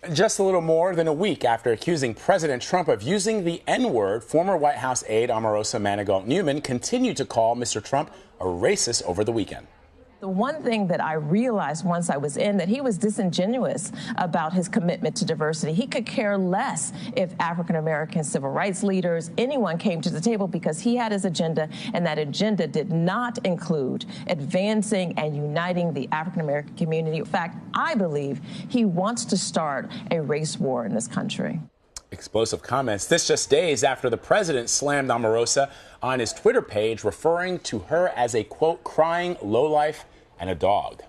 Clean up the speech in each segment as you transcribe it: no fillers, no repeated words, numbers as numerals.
Just a little more than a week after accusing President Trump of using the N-word, former White House aide Omarosa Manigault-Newman continued to call Mr. Trump a racist over the weekend. The one thing that I realized once I was in, that he was disingenuous about his commitment to diversity. He could care less if African-American civil rights leaders, anyone came to the table, because he had his agenda, and that agenda did not include advancing and uniting the African-American community. In fact, I believe he wants to start a race war in this country. Explosive comments. This just days after the president slammed Omarosa on his Twitter page, referring to her as a, quote, crying lowlife and a dog.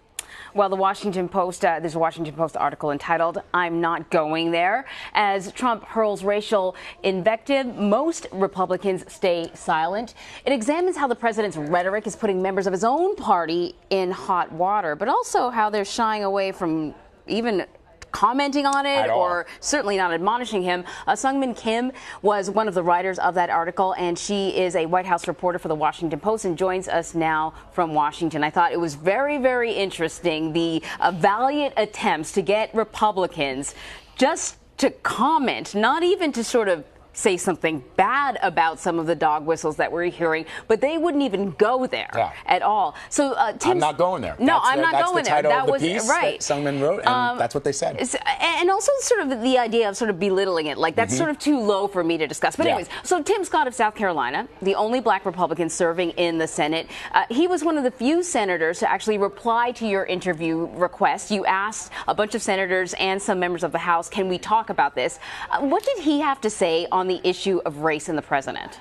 Well, the Washington Post, there's a Washington Post article entitled, "I'm Not Going There." As Trump hurls racial invective, most Republicans stay silent. It examines how the president's rhetoric is putting members of his own party in hot water, but also how they're shying away from even commenting on it or certainly not admonishing him. Sungmin Kim was one of the writers of that article, and she is a White House reporter for the Washington Post and joins us now from Washington. I thought it was very, very interesting, the valiant attempts to get Republicans just to comment, not even to sort of say something bad about some of the dog whistles that we're hearing, but they wouldn't even go there at all. So, I'm not going there. No, I'm not going there. That was the title of the piece that Sungmin wrote, and that's what they said. And also sort of the idea of sort of belittling it, like that's sort of too low for me to discuss. But anyways, so Tim Scott of South Carolina, the only black Republican serving in the Senate, he was one of the few senators to actually reply to your interview request. You asked a bunch of senators and some members of the House, can we talk about this? What did he have to say on the issue of race in the president?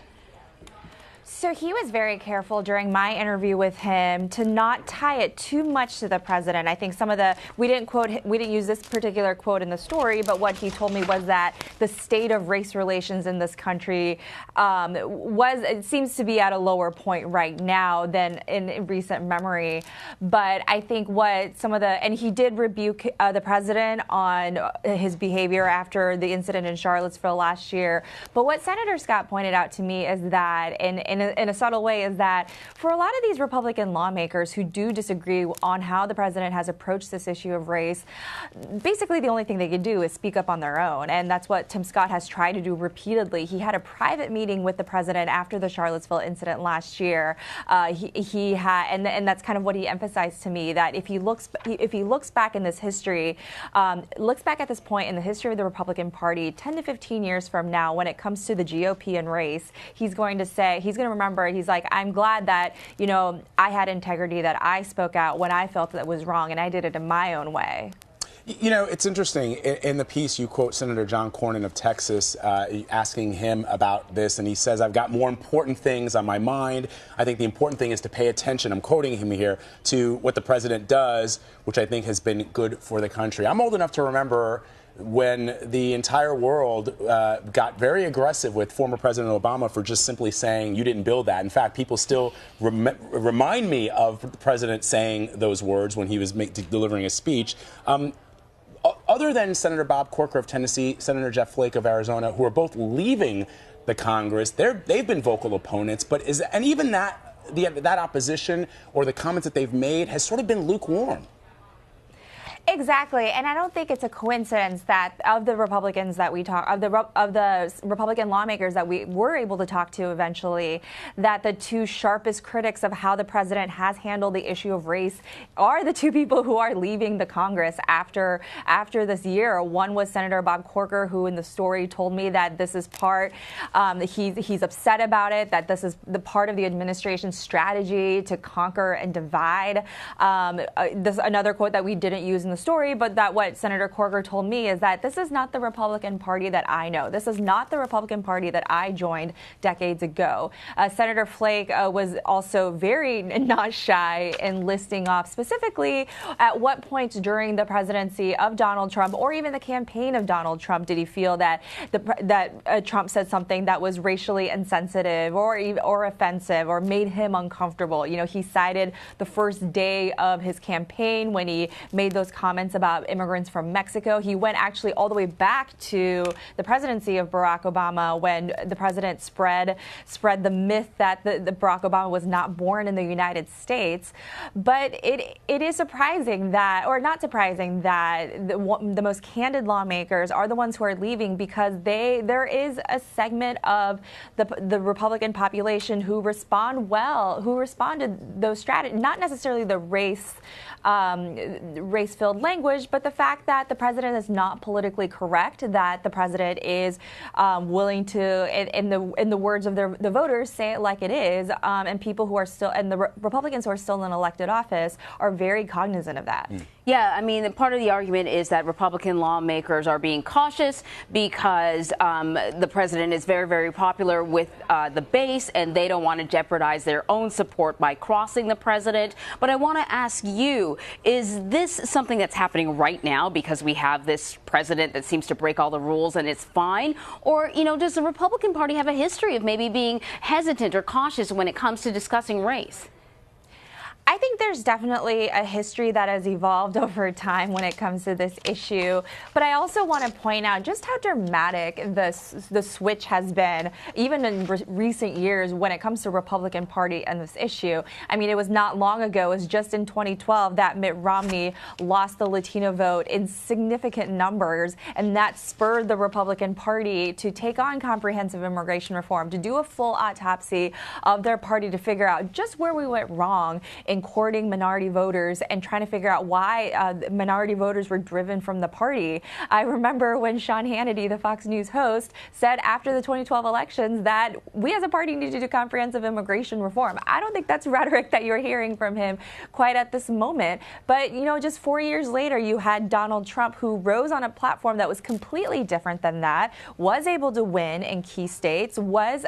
So he was very careful during my interview with him to not tie it too much to the president. I think some of we didn't use this particular quote in the story, but what he told me was that the state of race relations in this country it seems to be at a lower point right now than in recent memory. But I think and he did rebuke the president on his behavior after the incident in Charlottesville last year. But what Senator Scott pointed out to me is that in a subtle way is that for a lot of these Republican lawmakers who do disagree on how the president has approached this issue of race, basically the only thing they can do is speak up on their own. And that's what Tim Scott has tried to do repeatedly. He had a private meeting with the president after the Charlottesville incident last year. He had, and that's kind of what he emphasized to me, that if he looks back in this history, looks back at this point in the history of the Republican Party, 10 to 15 years from now, when it comes to the GOP and race, he's going to remember, he's like, I'm glad that, I had integrity, that I spoke out when I felt that was wrong, and I did it in my own way. It's interesting. In the piece, you quote Senator John Cornyn of Texas, asking him about this, and he says, I've got more important things on my mind. I think the important thing is to pay attention, I'm quoting him here, to what the president does, which I think has been good for the country. I'm old enough to remember when the entire world got very aggressive with former President Obama for just simply saying, you didn't build that. In fact, people still remind me of the president saying those words when he was delivering a speech. Other than Senator Bob Corker of Tennessee, Senator Jeff Flake of Arizona, who are both leaving the Congress, they've been vocal opponents. But even that opposition or the comments that they've made has sort of been lukewarm. Exactly, and I don't think it's a coincidence that of the Republicans that we talk of the Republican lawmakers that we were able to talk to eventually, that the two sharpest critics of how the president has handled the issue of race are the two people who are leaving the Congress after this year. One was Senator Bob Corker, who in the story told me that this is he's upset about it, that this is the part of the administration's strategy to conquer and divide. This another quote that we didn't use in the story, but that what Senator Corker told me is that this is not the Republican Party that I know. This is not the Republican Party that I joined decades ago. Senator Flake was also very not shy in listing off specifically at what points during the presidency of Donald Trump or even the campaign of Donald Trump did he feel that Trump said something that was racially insensitive or offensive or made him uncomfortable. He cited the first day of his campaign when he made those comments about immigrants from Mexico. He went actually all the way back to the presidency of Barack Obama when the president spread the myth that the Barack Obama was not born in the United States. But it is surprising that, or not surprising that the most candid lawmakers are the ones who are leaving, because there is a segment of the Republican population who responded those strategies, not necessarily the race-filled language, but the fact that the president is not politically correct, that the president is willing to, in the words of the voters, say it like it is, and people who are still, and the Republicans who are still in elected office are very cognizant of that. Yeah, I mean, part of the argument is that Republican lawmakers are being cautious because the president is very, very popular with the base, and they don't want to jeopardize their own support by crossing the president. But I want to ask you, is this something that's happening right now because we have this president that seems to break all the rules and it's fine? Or, does the Republican Party have a history of maybe being hesitant or cautious when it comes to discussing race? I think there's definitely a history that has evolved over time when it comes to this issue. But I also want to point out just how dramatic the switch has been, even in recent years, when it comes to Republican Party and this issue. I mean, it was not long ago, it was just in 2012 that Mitt Romney lost the Latino vote in significant numbers, and that spurred the Republican Party to take on comprehensive immigration reform, to do a full autopsy of their party to figure out just where we went wrong in courting minority voters and trying to figure out why minority voters were driven from the party. I remember when Sean Hannity, the Fox News host, said after the 2012 elections that we as a party need to do comprehensive immigration reform. I don't think that's rhetoric that you're hearing from him quite at this moment. But, just 4 years later, you had Donald Trump, who rose on a platform that was completely different than that, was able to win in key states, was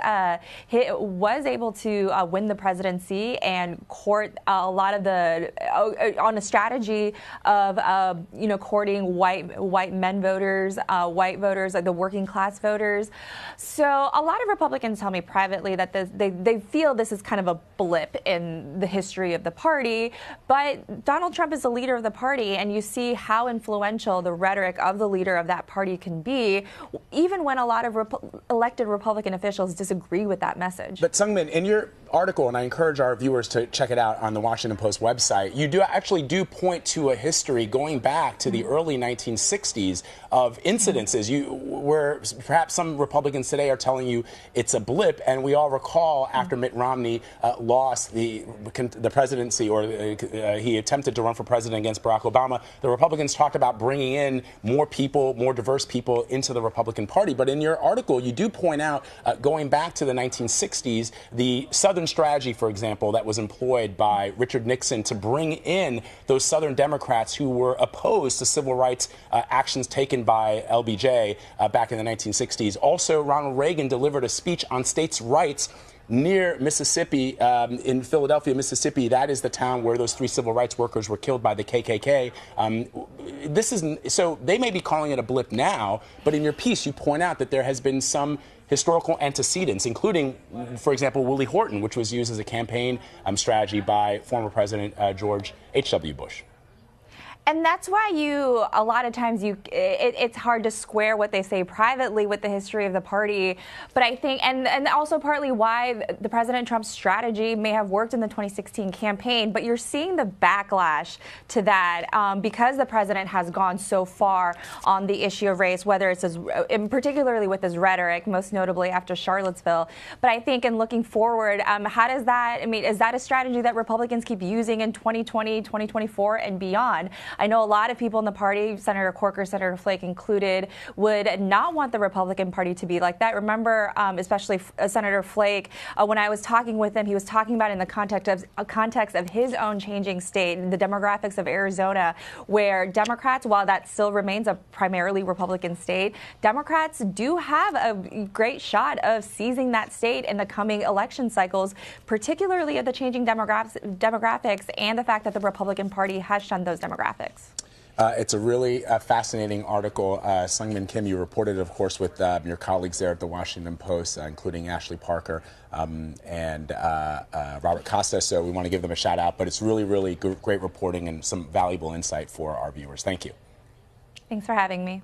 able to win the presidency and court a lot of on a strategy of courting white men voters, white voters, like the working class voters. So a lot of Republicans tell me privately that they feel this is kind of a blip in the history of the party. But Donald Trump is the leader of the party, and you see how influential the rhetoric of the leader of that party can be, even when a lot of elected Republican officials disagree with that message. But Sungmin, in your article, and I encourage our viewers to check it out on the Washington Post website, you do point to a history going back to the early 1960s of incidences where perhaps some Republicans today are telling you it's a blip, and we all recall after Mitt Romney lost the presidency, or he attempted to run for president against Barack Obama, the Republicans talked about bringing in more people, more diverse people into the Republican Party. But in your article, you do point out, going back to the 1960s, the Southern strategy, for example, that was employed by Richard Nixon to bring in those Southern Democrats who were opposed to civil rights actions taken by LBJ back in the 1960s. Also, Ronald Reagan delivered a speech on states' rights near Mississippi, in Philadelphia, Mississippi. That is the town where those 3 civil rights workers were killed by the KKK. So they may be calling it a blip now, but in your piece you point out that there has been some historical antecedents, including, for example, Willie Horton, which was used as a campaign strategy by former President George H.W. Bush. And that's why a lot of times it's hard to square what they say privately with the history of the party. But I think, and also partly why the President Trump's strategy may have worked in the 2016 campaign, but you're seeing the backlash to that because the president has gone so far on the issue of race, whether it's particularly with his rhetoric, most notably after Charlottesville. But I think in looking forward, how does that, is that a strategy that Republicans keep using in 2020, 2024 and beyond? I know a lot of people in the party, Senator Corker, Senator Flake included, would not want the Republican Party to be like that. Remember, especially Senator Flake, when I was talking with him, he was talking about in the context of his own changing state, the demographics of Arizona, where Democrats, while that still remains a primarily Republican state, Democrats do have a great shot of seizing that state in the coming election cycles, particularly of the changing demographics and the fact that the Republican Party has shunned those demographics. It's a really fascinating article. Sungmin Kim, you reported, of course, with your colleagues there at the Washington Post, including Ashley Parker and Robert Costa. So we want to give them a shout out. But it's really, really great reporting and some valuable insight for our viewers. Thank you. Thanks for having me.